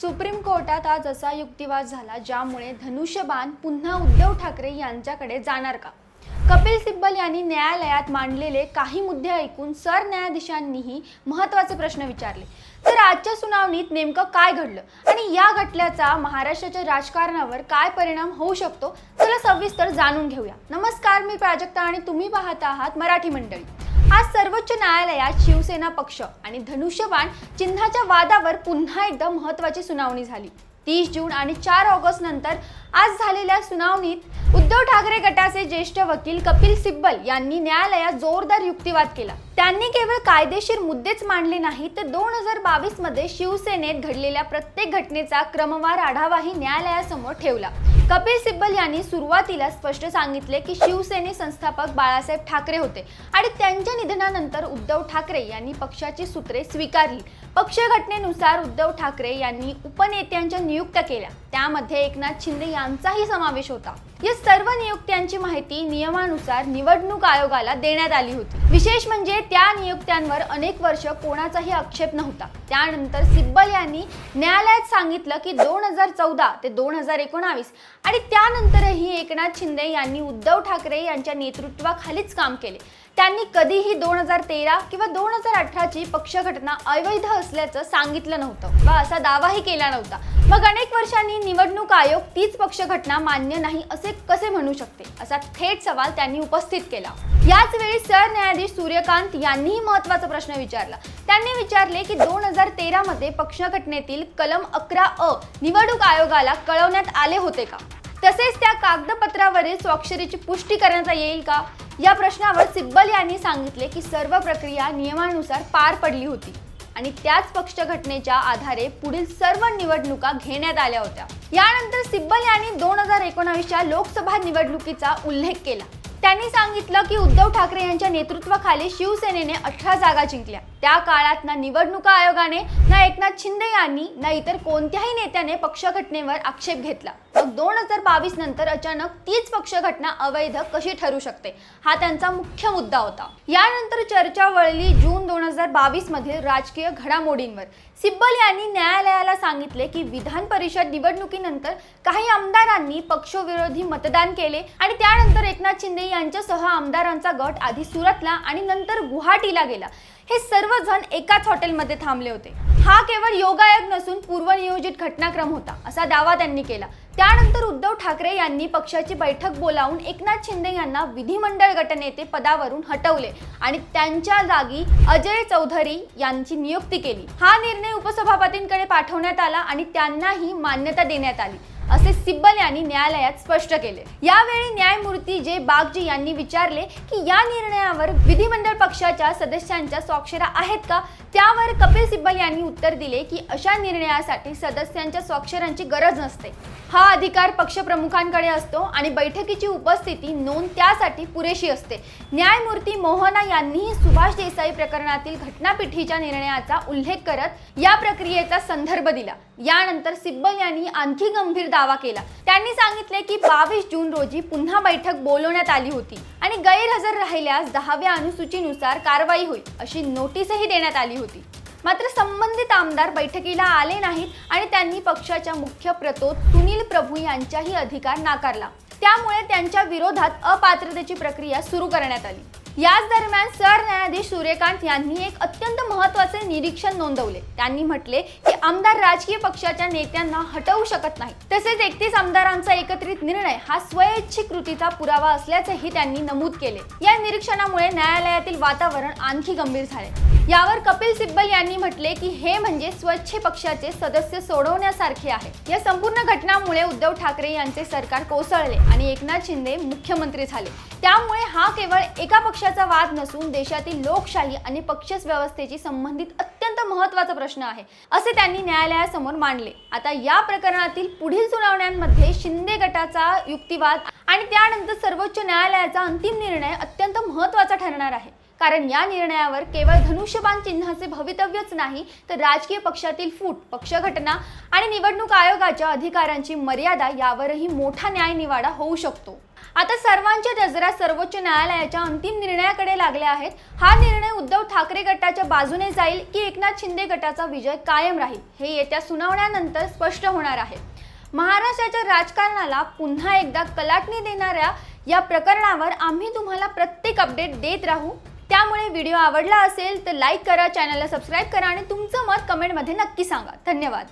Supreme कोर्टात आज असा युक्तिवाद झाला ज्यामुळे धनुष्यबाण पुन्हा उद्धव ठाकरे यांच्याकडे जाणार का? कपिल सिब्बल यांनी न्यायालयात मांडलेले काही मुद्दे ऐकून सरन्यायाधीशांनीही महत्त्वाचे प्रश्न विचारले। तर आजच्या सुनावणीत नेमकं काय घडलं आणि या घटल्याचा महाराष्ट्राच्या राजकारणावर काय परिणाम होऊ शकतो, चला सविस्तर जाणून घेऊया। नमस्कार, मी प्राजक्ता आणि तुम्ही पाहत आहात मराठी मंडळी। आज सर्वोच्च न्यायालयात शिवसेना पक्ष आणि धनुष्यबाण चिन्हाच्या वादावर पुन्हा एकदा महत्त्वाची सुनावणी झाली। 30 जून आणि 4 ऑगस्ट नंतर आज झालेल्या सुनावणीत उद्धव ठाकरे गटाचे ज्येष्ठ वकील कपिल सिब्बल यांनी न्यायालयात जोरदार युक्तिवाद केला। त्यांनी केवळ कायदेशीर मुद्देच मांडले नाही, तर 2022 मध्ये शिवसेनेत घडलेल्या प्रत्येक घटनेचा क्रमवार आढावाही न्यायालयासमोर ठेवला। कपिल सिब्बल यांनी सुरुवातीला स्पष्ट सांगितले की शिवसेने संस्थापक बाळासाहेब ठाकरे होते आणि त्यांच्या निधनानंतर उद्धव ठाकरे यांनी पक्षाची सूत्रे स्वीकारली। पक्ष घटनेनुसार उद्धव ठाकरे यांनी उपनेत्यांच्या नियुक्त्या केल्या, त्यामध्ये एकनाथ शिंदे यांचाही समावेश होता। या सर्व नियुक्त्यांची माहिती नियमानुसार निवडणूक आयोगाला देण्यात आली होती। विशेष म्हणजे त्या नियुक्त्यांवर अनेक वर्ष कोणाचाही आक्षेप नव्हता। त्यानंतर सिब्बल यांनी न्यायालयात सांगितलं की 2014 ते 2019 आणि त्यानंतरही एकनाथ शिंदे यांनी उद्धव ठाकरे यांच्या नेतृत्वाखालीच काम केले। त्यांनी कधीही 2013 किंवा 2018 ची पक्ष घटना अवैध असल्याचं सांगितलं नव्हतं व असा दावाही केला नव्हता। मग अनेक वर्षांनी निवडणूक आयोग तीच पक्ष घटना मान्य नाही असे कसे म्हणू शकते, असा थेट सवाल त्यांनी उपस्थित केला। याच वेळी सरन्यायाधीश सूर्यकांत यांनीही महत्त्वाचा प्रश्न विचारला। त्यांनी विचारले की 2013 मध्ये पक्ष घटनेतील कलम 11 निवडणूक आयोगाला कळवण्यात आले होते का? तसेच त्या कागदपत्रावरील स्वाक्षरीची पुष्टी करण्यात येईल का? या प्रश्नावर सिब्बल यांनी सांगितले की सर्व प्रक्रिया नियमानुसार पार पडली होती आणि त्याच पक्ष घटनेच्या आधारे पुढील सर्व निवडणुका घेण्यात आल्या होत्या। यानंतर सिब्बल यांनी 2019च्या लोकसभा निवडणुकीचा उल्लेख केला। त्यांनी सांगितलं की उद्धव ठाकरे यांच्या नेतृत्वाखाली शिवसेनेने 18 जागा जिंकल्या। त्या काळात ना निवडणूक आयोगाने, ना एकनाथ शिंदे यांनी, ना इतर कोणत्याही नेत्याने पक्ष घटनेवर आक्षेप घेतला। मग 2022 नंतर अचानक तीच पक्ष घटना अवैध कशी ठरू शकते, हा त्यांचा मुख्य मुद्दा होता। यानंतर चर्चा वळली जून 2022 मधील राजकीय घडामोडींवर। सिब्बल यांनी न्यायालयाला सांगितले की विधान परिषद निवडणुकीनंतर काही आमदारांनी पक्षविरोधी मतदान केले आणि त्यानंतर एकनाथ शिंदे यांच्यासह आमदारांचा गट आधी सुरतला आणि नंतर गुवाहाटीला गेला। हे सर्वजण एकाच हॉटेलमध्ये थांबले होते। हा केवळ योगायोग नसून पूर्वनियोजित घटनाक्रम होता, असा दावा त्यांनी केला। त्यानंतर उद्धव ठाकरे यांनी पक्षाची बैठक बोलावून एकनाथ शिंदे यांना विधिमंडळ गटनेते पदावरून हटवले आणि त्यांच्या जागी अजय चौधरी यांची नियुक्ती केली। हा निर्णय उपसभापतींकडे पाठवण्यात आला आणि त्यांनाही मान्यता देण्यात आली, असे सिब्बल यांनी न्यायालयात स्पष्ट केले। यावेळी न्यायमूर्ती जे बागजी यांनी विचारले की या निर्णयावर विधिमंडळ पक्षाच्या सदस्यांच्या स्वाक्षऱ्या आहेत का? त्यावर कपिल सिब्बल यांनी उत्तर दिले की अशा निर्णयासाठी सदस्यांच्या स्वाक्षऱ्यांची गरज नसते। हा अधिकार पक्षप्रमुखांकडे असतो आणि बैठकीची उपस्थिती नोंद त्यासाठी पुरेशी असते। न्यायमूर्ती मोहना यांनीही सुभाष देसाई प्रकरणातील घटनापीठाच्या निर्णयाचा उल्लेख करत या प्रक्रियेचा संदर्भ दिला। यानंतर सिब्बल यांनी आणखी गंभीर दावा केला। त्यांनी सांगितले की 22 जून रोजी पुन्हा बैठक बोलवण्यात आली होती आणि गैरहजर राहिल्यास 10व्या अनुसूचीनुसार कारवाई होईल अशी नोटीसही देण्यात आली होती। मात्र संबंधित आमदार बैठकीला आले नाहीत आणि त्यांनी पक्षाच्या मुख्य प्रतोद सुनील प्रभू यांचाही अधिकार नाकारला। त्यामुळे त्यांच्या विरोधात अपात्रतेची प्रक्रिया सुरू करण्यात आली। याच दरम्यान सरन्यायाधीश सूर्यकांत यांनी एक अत्यंत महत्त्वाचे निरीक्षण नोंदवले। त्यांनी म्हटले की आमदार राजकीय पक्षाच्या नेत्यांना हटवू शकत नाही, तसेच 31 आमदारांचा एकत्रित निर्णय हा स्वयंइच्छिक कृतीचा पुरावा असल्याचेही त्यांनी नमूद केले। या निरीक्षणामुळे न्यायालयातील वातावरण आणखी गंभीर झाले। यावर कपिल सिब्बल यांनी म्हटले की हे म्हणजे स्वच्छ पक्षाचे सदस्य सोडवण्यासारखे आहे। या संपूर्ण घटनामुळे उद्धव ठाकरे यांचे सरकार कोसळले आणि एकनाथ शिंदे मुख्यमंत्री झाले। त्यामुळे हा केवळ एका पक्षाचा वाद नसून देशातील लोकशाही आणि पक्ष व्यवस्थेशी संबंधित अत्यंत महत्त्वाचा प्रश्न आहे, असे त्यांनी न्यायालयासमोर मांडले। आता या प्रकरणातील पुढील सुनावण्यांमध्ये शिंदे गटाचा युक्तिवाद आणि त्यानंतर सर्वोच्च न्यायालयाचा अंतिम निर्णय अत्यंत महत्त्वाचा ठरणार आहे। कारण या निर्णयावर केवळ धनुष्यबाण चिन्हाचे भवितव्यच नाही तर राजकीय पक्षातील फूट, पक्षघटना आणि निवडणूक आयोगाच्या अधिकारांची मर्यादा यावरही मोठा न्यायनिवाडा होऊ शकतो। आता सर्वांच्या नजरा सर्वोच्च न्यायालयाच्या अंतिम निर्णयाकडे लागल्या आहेत। हा निर्णय उद्धव ठाकरे गटाच्या बाजूने जाईल की एकनाथ शिंदे गटाचा विजय कायम राहील हे येत्या सुनावण्यानंतर स्पष्ट होणार आहे। महाराष्ट्राच्या राजकारणाला पुन्हा एकदा कलाटणी देणाऱ्या या प्रकरणावर आम्ही तुम्हाला प्रत्येक अपडेट देत राहू। त्यामुळे व्हिडिओ आवडला असेल तर लाईक करा, चॅनलला सबस्क्राईब करा आणि तुमचं मत कमेंटमध्ये नक्की सांगा। धन्यवाद।